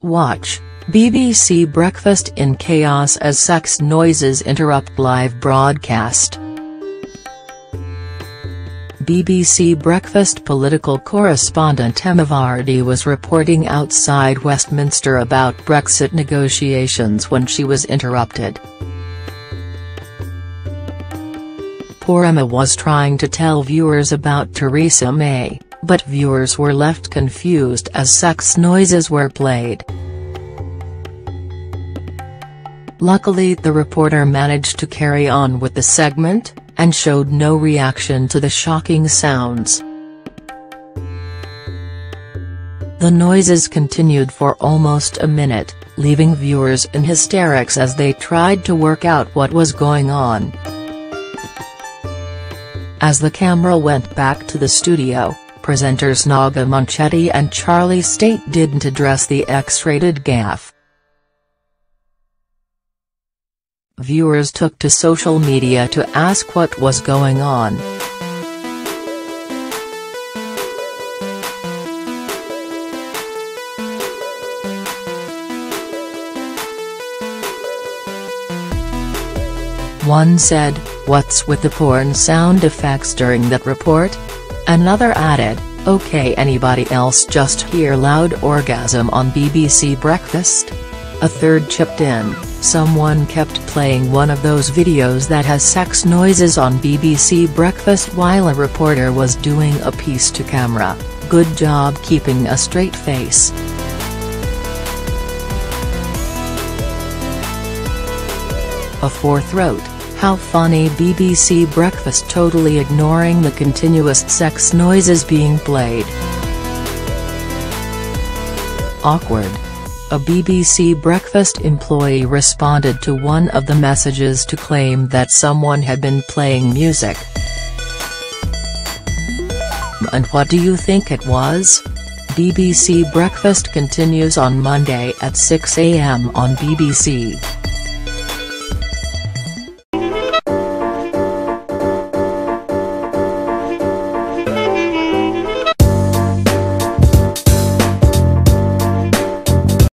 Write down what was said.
Watch, BBC Breakfast in chaos as sex noises interrupt live broadcast. BBC Breakfast political correspondent Emma Vardy was reporting outside Westminster about Brexit negotiations when she was interrupted. Poor Emma was trying to tell viewers about Theresa May, but viewers were left confused as sex noises were played. Luckily, the reporter managed to carry on with the segment, and showed no reaction to the shocking sounds. The noises continued for almost a minute, leaving viewers in hysterics as they tried to work out what was going on. As the camera went back to the studio, presenters Naga Munchetty and Charlie Stayt didn't address the X-rated gaffe. Viewers took to social media to ask what was going on. One said, "What's with the porn sound effects during that report?" Another added, "Okay, anybody else just hear loud orgasm on BBC Breakfast?" A third chipped in, "Someone kept playing one of those videos that has sex noises on BBC Breakfast while a reporter was doing a piece to camera, good job keeping a straight face." A fourth wrote, "How funny, BBC Breakfast totally ignoring the continuous sex noises being played. Awkward." A BBC Breakfast employee responded to one of the messages to claim that someone had been playing music. "And what do you think it was?" BBC Breakfast continues on Monday at 6 a.m. on BBC.